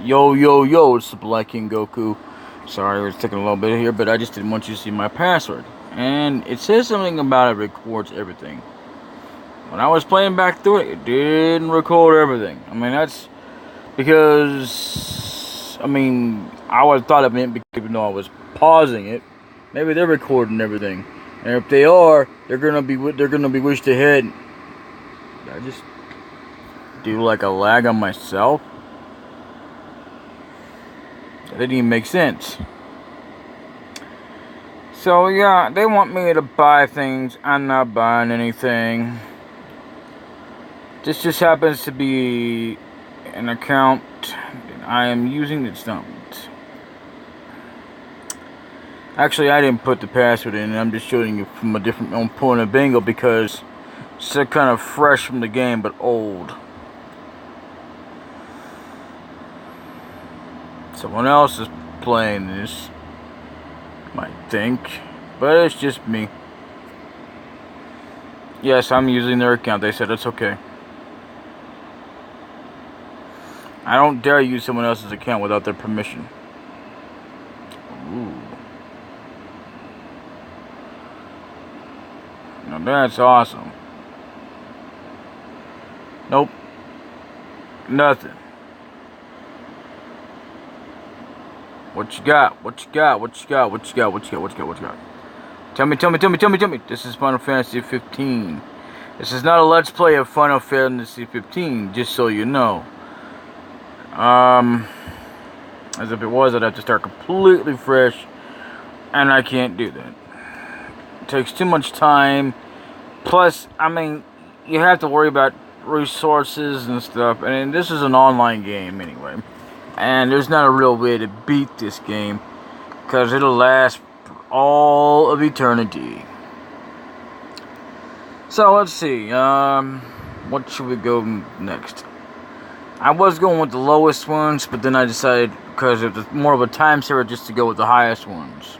Yo, it's the Black King Goku. Sorry, it was taking a little bit here, but I just didn't want you to see my password. And it says something about it records everything. When I was playing back through it, it didn't record everything. I mean, that's because, I would have thought it meant because even though I was pausing it, maybe they're recording everything. And if they are, they're gonna be wished ahead. Did I just do like a lag on myself? That didn't even make sense. So yeah, they want me to buy things. I'm not buying anything. This just happens to be an account that I am using that's not. Actually, I didn't put the password in. I'm just showing you from a different point of angle because it's still kind of fresh from the game, but old. Someone else is playing this, might think, but it's just me. Yes, I'm using their account. They said it's okay. I don't dare use someone else's account without their permission. Ooh. Now that's awesome. Nope. Nothing. What you got? What you got? What you got? What you got? What you got? What you got? What you got? Tell me. This is Final Fantasy 15. This is not a let's play of Final Fantasy 15, just so you know. As if it was, I'd have to start completely fresh, and I can't do that. It takes too much time. Plus, you have to worry about resources and stuff, and this is an online game anyway. And there's not a real way to beat this game, because it'll last for all of eternity. So, let's see, what should we go next? I was going with the lowest ones, but then I decided, because it was more of a time saver, just to go with the highest ones.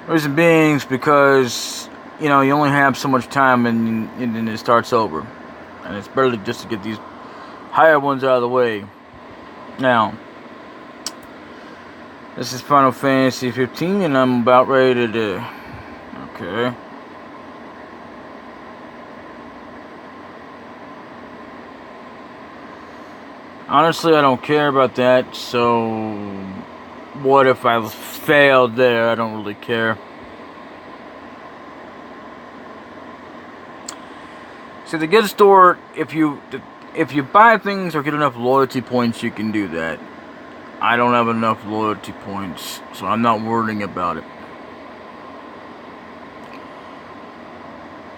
Reason being is because, you only have so much time and then it starts over. And it's better just to get these higher ones out of the way. Now, this is Final Fantasy 15, and I'm about ready to do. Okay. Honestly, I don't care about that, so what if I failed there? I don't really care. So the gift store, if you buy things or get enough loyalty points, you can do that. I don't have enough loyalty points, so I'm not worrying about it.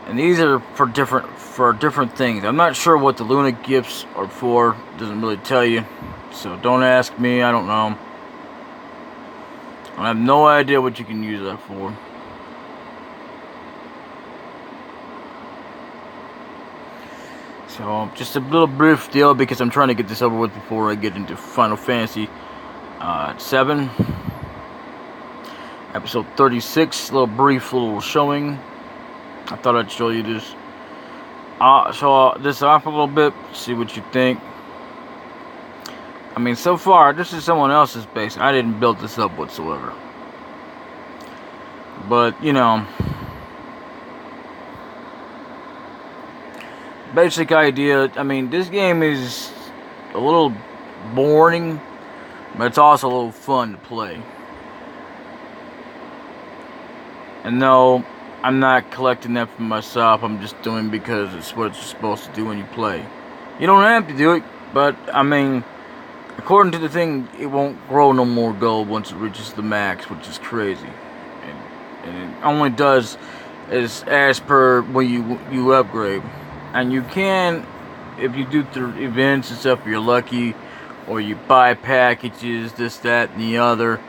And these are for different things. I'm not sure what the Luna gifts are for. It doesn't really tell you. So don't ask me. I don't know. I have no idea what you can use that for. So just a little brief deal because I'm trying to get this over with before I get into Final Fantasy 7. Episode 36. Brief little showing. I thought I'd show you this. Show this off a little bit, see what you think. So far, this is someone else's base. I didn't build this up whatsoever. But, basic idea, this game is a little boring, but it's also a little fun to play. And no, I'm not collecting that for myself. I'm just doing because it's what you're supposed to do when you play. You don't have to do it, but according to the thing, it won't grow no more gold once it reaches the max, which is crazy. And it only does as per when you upgrade. And you can, if you do through events and stuff, if you're lucky, or you buy packages, this, that, and the other.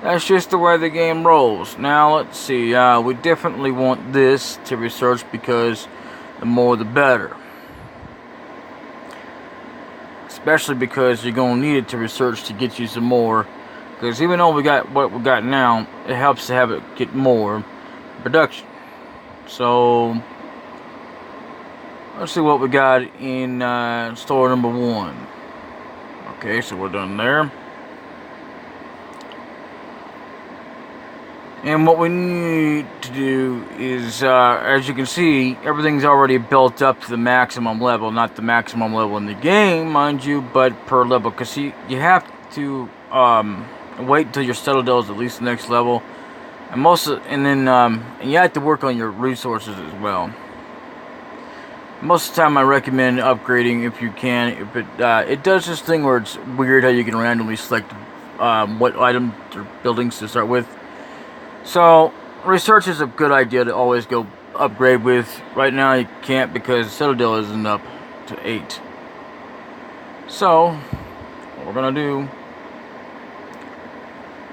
That's just the way the game rolls. Now, let's see. We definitely want this to research because the more the better. Especially because you're going to need it to research to get you some more. Because even though we got what we got now, it helps to have it get more production. So, let's see what we got in store number 1. Okay, so we're done there. And what we need to do is, as you can see, everything's already built up to the maximum level. Not the maximum level in the game, mind you, but per level. Because you have to wait until your Citadel is at least the next level. And and you have to work on your resources as well. Most of the time, I recommend upgrading if you can. If it does this thing where it's weird how you can randomly select what items or buildings to start with. So research is a good idea to always go upgrade with. Right now, you can't because Citadel isn't up to 8. So what we're gonna do?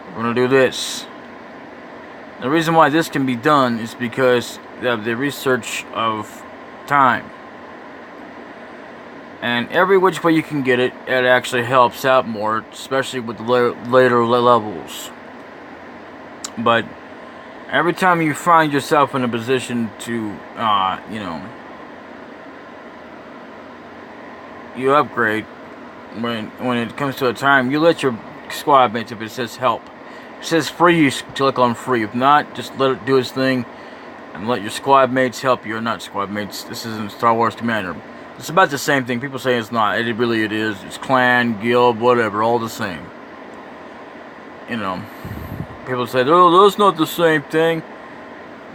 We're gonna do this. The reason why this can be done is because of the research of time. And every which way you can get it, it actually helps out more, especially with the later levels. But every time you find yourself in a position to, you upgrade, when it comes to a time, you let your squad mates, if it says help. If it says free, you click on free. If not, just let it do its thing and let your squad mates help you. Or not squad mates, this isn't Star Wars Commander. It's about the same thing. People say it's not. It is. It's clan, guild, whatever, all the same. People say, oh, that's not the same thing.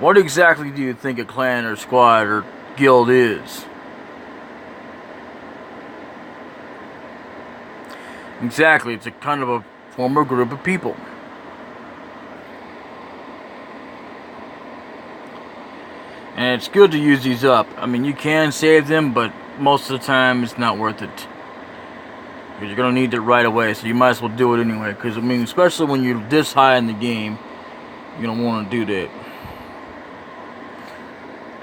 What exactly do you think a clan or squad or guild is? Exactly, it's a kind of a former group of people. And it's good to use these up. I mean, you can save them, but most of the time it's not worth it. Because you're going to need it right away, so you might as well do it anyway. Because, I mean, especially when you're this high in the game, you don't want to do that.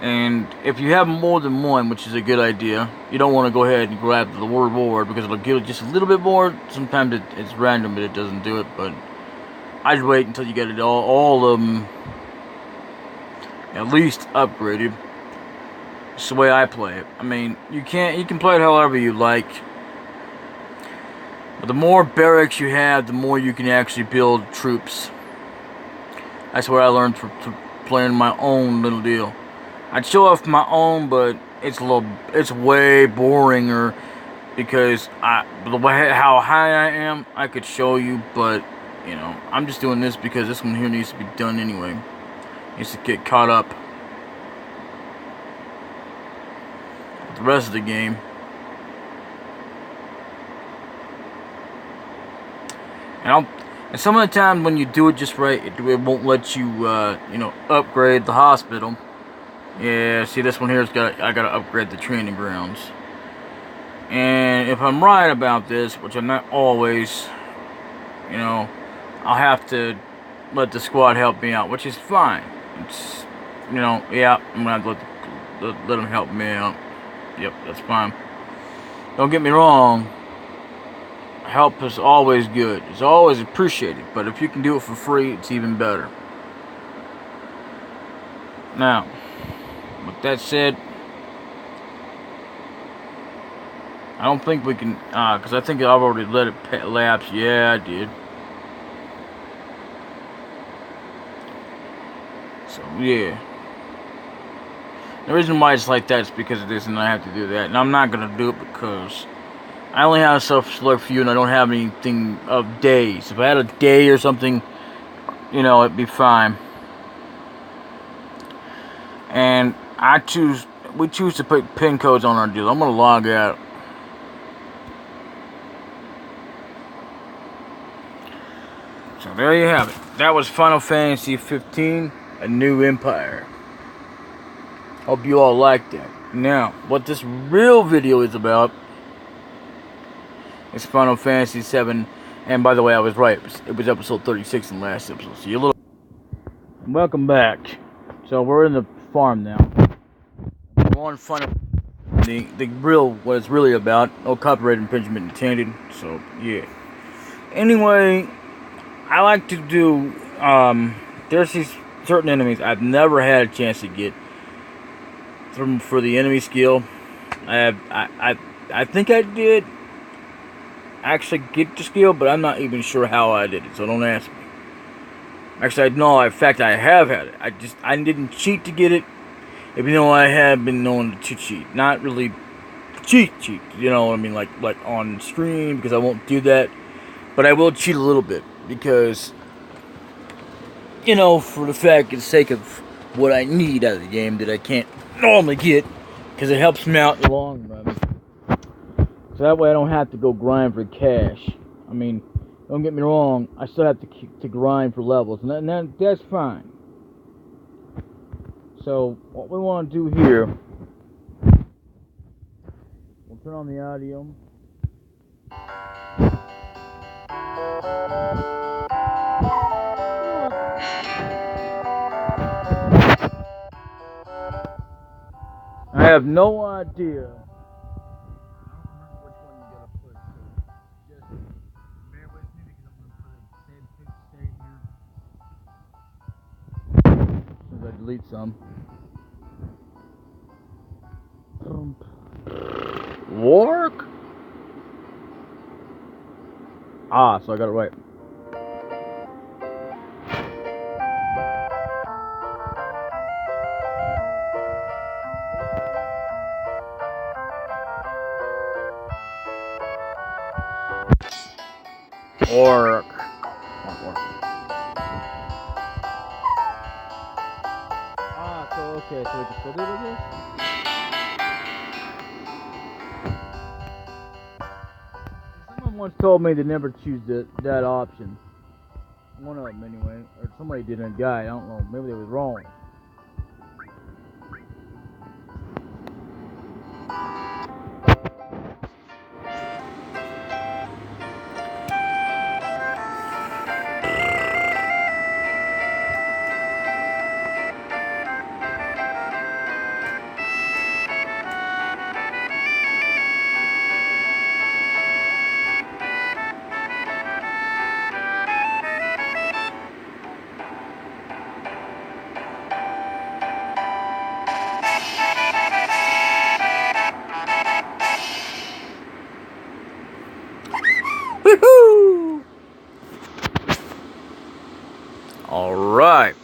And if you have more than one, which is a good idea, you don't want to go ahead and grab the reward because it'll give it just a little bit more. Sometimes it's random, but it doesn't do it. But I'd wait until you get it all of them at least upgraded. It's the way I play it. I mean, you can play it however you like. But the more barracks you have, the more you can actually build troops. That's what I learned from playing my own little deal. I'd show off my own, but it's way boringer because the way how high I am, I could show you, but I'm just doing this because this one here needs to be done anyway. Needs to get caught up with the rest of the game. And some of the time when you do it just right, it won't let you, upgrade the hospital. Yeah, see this one here I gotta upgrade the training grounds. And if I'm right about this, which I'm not always, I'll have to let the squad help me out, which is fine. It's, yeah, I'm gonna have to let them help me out. Yep, that's fine. Don't get me wrong. Help is always good. It's always appreciated. But if you can do it for free, it's even better. Now, with that said, I don't think we can, because I think I've already let it lapse. Yeah, I did. So, yeah. The reason why it's like that is because of this, and I have to do that. And I'm not going to do it because I only have self-select for you, and I don't have anything of days. If I had a day or something, it'd be fine. And we choose to put pin codes on our deal. I'm going to log out. So there you have it. That was Final Fantasy 15, A New Empire. Hope you all liked that. Now, what this real video is about is Final Fantasy 7. And by the way, I was right. It was episode 36 in the last episode. So you're welcome back. So we're in the farm now. We're on Final what it's really about. No copyright infringement intended. So yeah. Anyway, I like to do there's these certain enemies I've never had a chance to get for the enemy skill. I think I did actually get the skill, but I'm not even sure how I did it, so don't ask me. Actually, I know, in fact, I have had it. I didn't cheat to get it, even though I have been known to cheat. Not really cheat, you know what I mean, like on screen, because I won't do that. But I will cheat a little bit, because, you know, for the sake of what I need out of the game that I can't normally get, because it helps me out in the long run. So that way I don't have to go grind for cash. I mean, don't get me wrong, I still have to grind for levels, and that's fine. So, what we want to do here, we'll turn on the audio. I have no idea. I don't remember which one you gotta push, so just bear with me because I'm gonna put a save here. As soon as I delete some. Work? Ah, so I got it right. Orc. Ah, so okay, so we can still do this? Someone once told me to never choose that option. One of them anyway, or somebody did in a guide, I don't know, maybe they was wrong. Woohoo! Alright.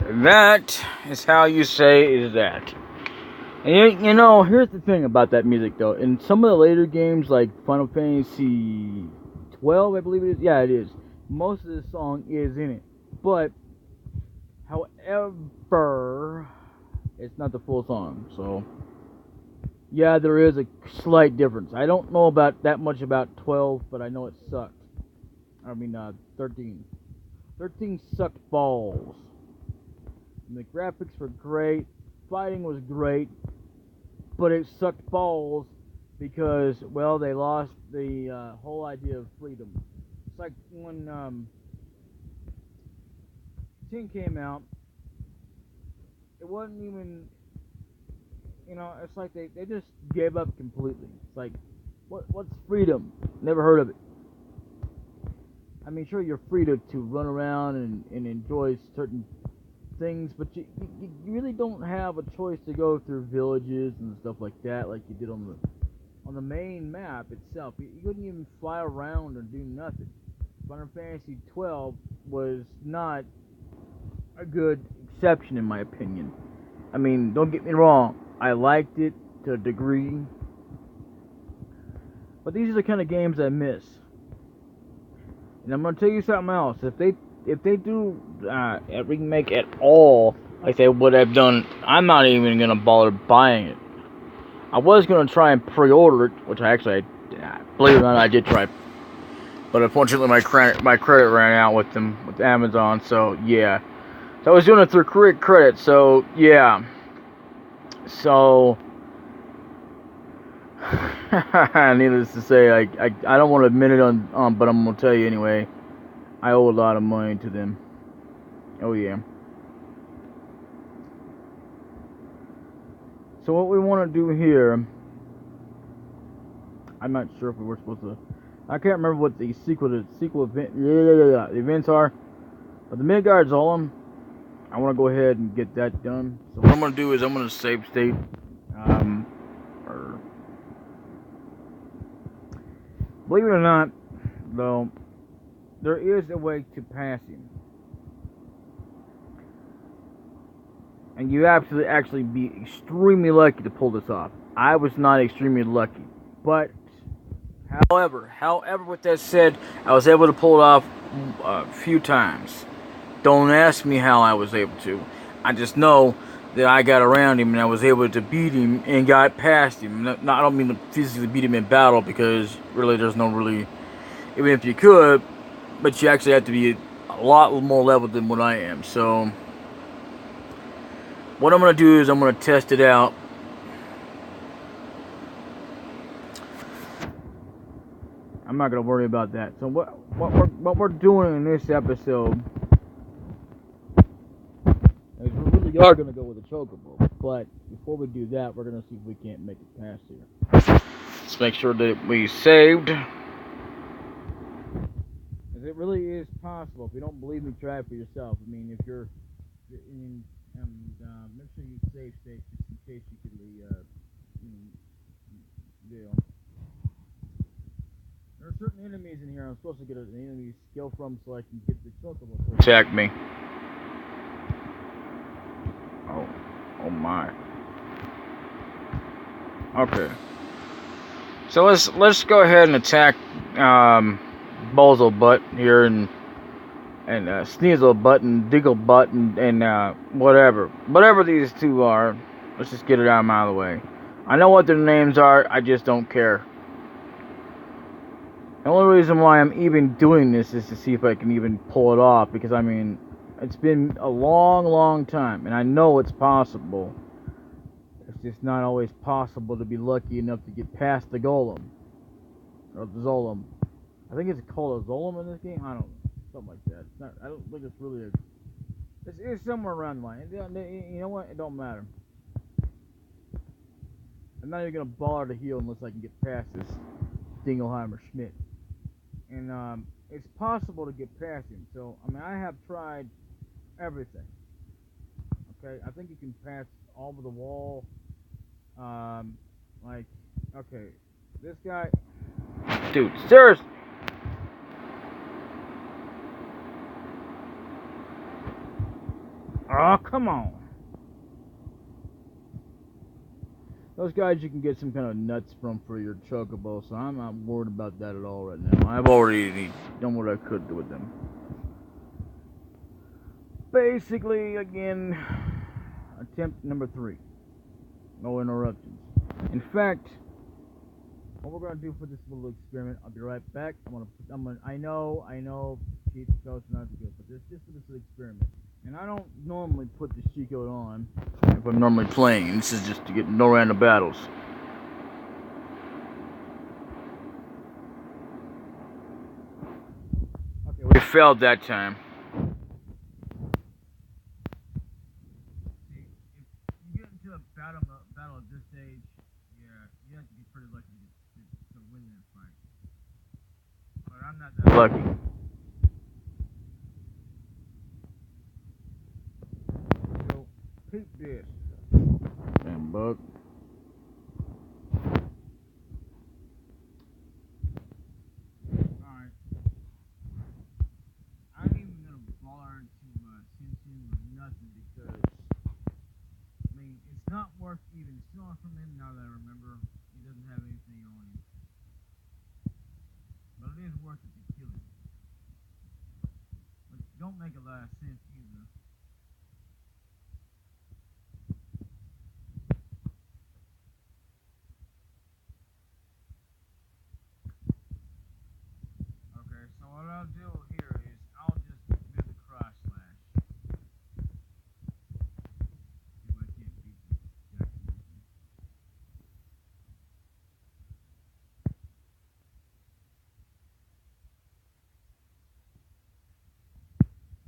That is how you say is that. And you know, here's the thing about that music though. In some of the later games like Final Fantasy 12, I believe it is. Yeah, it is. Most of the song is in it. But, however, it's not the full song. So, yeah, there is a slight difference. I don't know about that much about 12, but I know it sucked. I mean, 13. 13 sucked balls. And the graphics were great. Fighting was great. But it sucked balls because, well, they lost the whole idea of freedom. It's like when 10 came out, it wasn't even, you know, it's like they just gave up completely. It's like, what's freedom? Never heard of it. I mean, sure, you're free to run around and enjoy certain things, but you really don't have a choice to go through villages and stuff like that like you did on the main map itself. You couldn't even fly around or do nothing. Final Fantasy 12 was not a good exception in my opinion. I mean, don't get me wrong, I liked it to a degree, but these are the kind of games I miss. And I'm gonna tell you something else. If they do a remake at all, like they would have done, I'm not even gonna bother buying it. I was gonna try and pre-order it, which I actually, believe it or not, I did try. But unfortunately, my credit ran out with Amazon. So yeah, so I was doing it through credit. So yeah, so needless to say, I don't want to admit it on, but I'm gonna tell you anyway. I owe a lot of money to them. Oh yeah. So what we want to do here, I'm not sure if we were supposed to. I can't remember what the sequel events are, but the Midgard Zolom, I want to go ahead and get that done. So what I'm gonna do is I'm gonna save state or believe it or not, though, there is a way to pass him. And you have to actually be extremely lucky to pull this off. I was not extremely lucky. But, however, with that said, I was able to pull it off a few times. Don't ask me how I was able to. I just know that I got around him and I was able to beat him and got past him. I don't mean to physically beat him in battle, because really there's no really... Even if you could, but you actually have to be a lot more level than what I am. So what I'm going to do is I'm going to test it out. I'm not going to worry about that. So what we're doing in this episode is we really are going to go with the Chocobo. But before we do that, we're going to see if we can't make it past here. Let's make sure that we saved. Because it really is possible. If you don't believe me, try it for yourself. I mean, if you're in... make sure you save state just in case you could deal. There are certain enemies in here I'm supposed to get an enemy skill from so I can get the Chocobo to attack me. Oh my. Okay. So let's go ahead and attack Bozo Butt here and Sneasel Butt and Diggle Butt and whatever these two are. Let's just get it out of the way. I know what their names are, I just don't care. The only reason why I'm even doing this is to see if I can even pull it off, because I mean, it's been a long time, and I know it's possible. It's just not always possible to be lucky enough to get past the Golem. Or the Zolom. I think it's called a Zolom in this game? I don't know. Something like that. It's not, I don't think it's really a... It's somewhere around the line. You know what? It don't matter. I'm not even going to bother to heal unless I can get past this Dingelheimer Schmidt. And it's possible to get past him. So, I mean, I have tried everything. Okay? I think you can pass over the wall. Okay. This guy... Dude, seriously! Oh, come on. Those guys you can get some kind of nuts from for your Chocobo, so I'm not worried about that at all right now. I've already done what I could do with them. Basically, again, attempt number 3. No interruptions. In fact, what we're gonna do for this little experiment, I'll be right back. I know, cheat code's not good, but this just for this little experiment. And I don't normally put the cheat code on if I'm normally playing. This is just to get no random battles. Okay, we failed that time. See, if you get into a battle at this stage, yeah, you have to be pretty lucky to win that fight. But I'm not that lucky. So, keep this. Damn bug. Alright. I ain't even gonna bother to send him or nothing, because I mean, it's not worth even stealing from him now that I remember. He doesn't have anything on him. But it is worth it to kill him. But don't make a lot of sense either. Okay, so what I'll do here is I'll just do the cross slash. See if I can't beat this Jackson.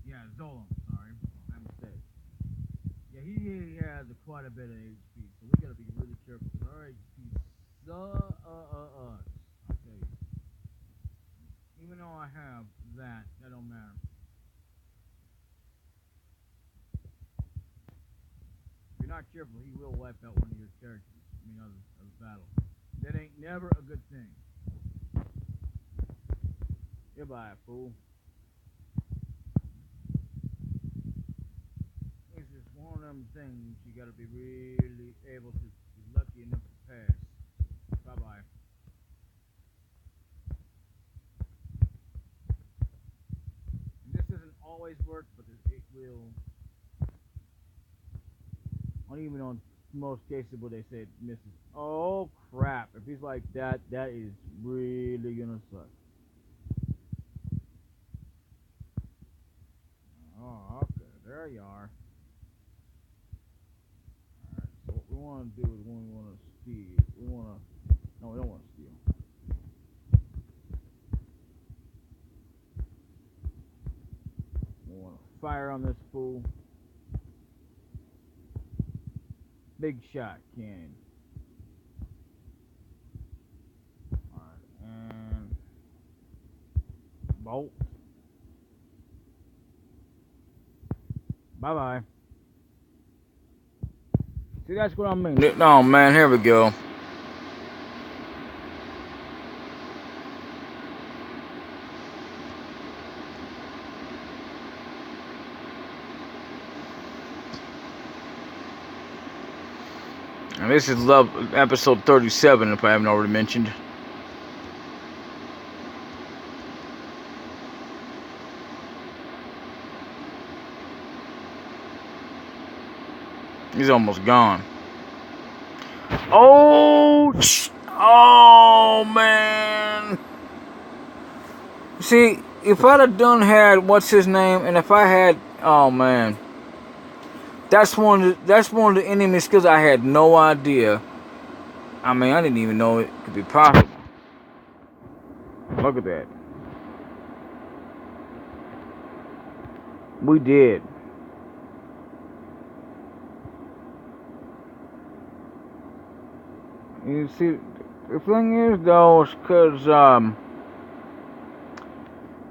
Yeah, Zolom, sorry. My mistake. Yeah, he has quite a bit of HP, so we gotta be really careful. Our HP sucks. I'll tell you. Even though I have that don't matter. If you're not careful, he will wipe out one of your characters. of the battle. That ain't never a good thing. Goodbye, fool. It's just one of them things you gotta be really able to be lucky enough to pass. Bye bye. And this doesn't always work, but it will. Not even on most cases where they say it misses. Oh crap! If he's like that, that is really gonna suck. Oh, okay, there you are. Alright, so what we want to do is we want to steal. No, we don't want to steal. We want to fire on this fool. Big shot cannon. Alright, and bolt. Bye bye. See, that's what I mean. No, man, here we go. And this is episode 37, if I haven't already mentioned. He's almost gone. Oh man. See, if I'd have had what's his name, and if I had, oh man, that's one of the enemy skills I had no idea. I mean, I didn't even know it could be possible. Look at that. We did. You see, the thing is though, is because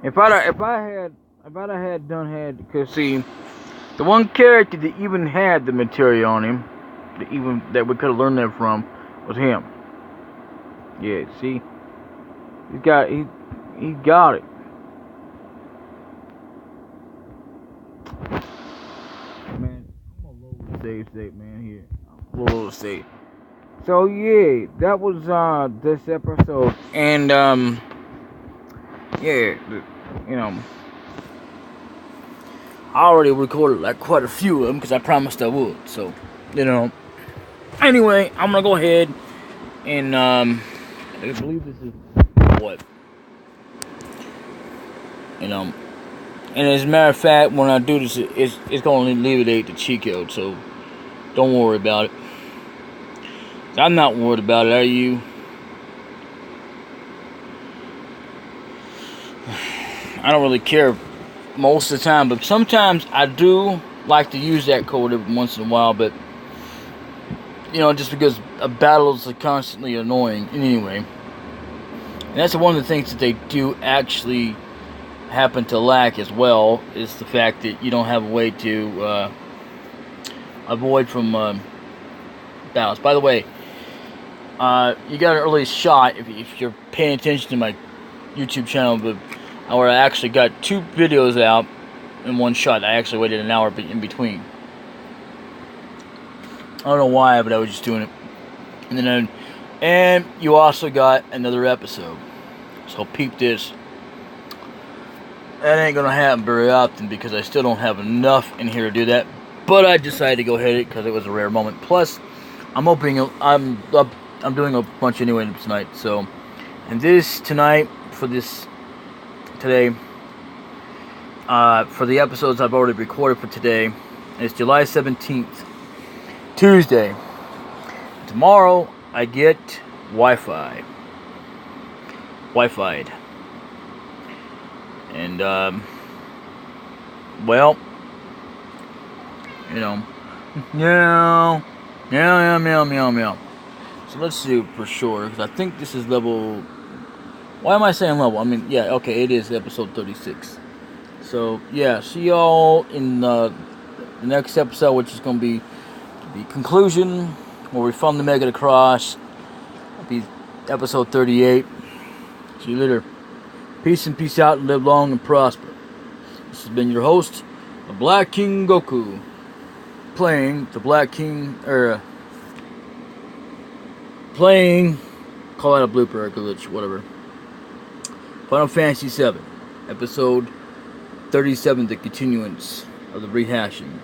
if I'd had because see, the one character that even had the material on him, that we could have learned that from, was him. Yeah, see, he got it. Man, I'm gonna load the save state, man. Here, load the save. So yeah, that was this episode, and yeah, you know, I already recorded like quite a few of them because I promised I would. So, you know, anyway, I'm gonna go ahead and I believe this is what, you know, and as a matter of fact, when I do this, it's gonna alleviate the cheat code. So don't worry about it. I'm not worried about it, are you? I don't really care most of the time, but sometimes I do like to use that code every once in a while, but you know, just because battles are constantly annoying anyway. And that's one of the things that they do actually happen to lack as well, is the fact that you don't have a way to avoid from battles. By the way, you got an early shot if you're paying attention to my YouTube channel, but where I actually got 2 videos out in one shot. I actually waited an hour in between. I don't know why, but I was just doing it. And you also got another episode. So peep this. That ain't gonna happen very often because I still don't have enough in here to do that. But I decided to go ahead because it was a rare moment. Plus, I'm doing a bunch anyway tonight. So, and this tonight for today, for the episodes I've already recorded for today, it's July 17th, Tuesday. Tomorrow I get Wi-Fi'd. And well, you know, meow. So let's see for sure, because I think this is level. Why am I saying level? I mean, yeah, okay, it is episode 36. So yeah, see y'all in the next episode, which is going to be the conclusion where we finally make it across. It'll be episode 38. See you later. Peace and peace out, and live long and prosper. This has been your host, the Black King Goku, playing the Black King, playing, call that a blooper or a glitch, whatever. Final Fantasy VII, episode 37, the continuance of the rehashing.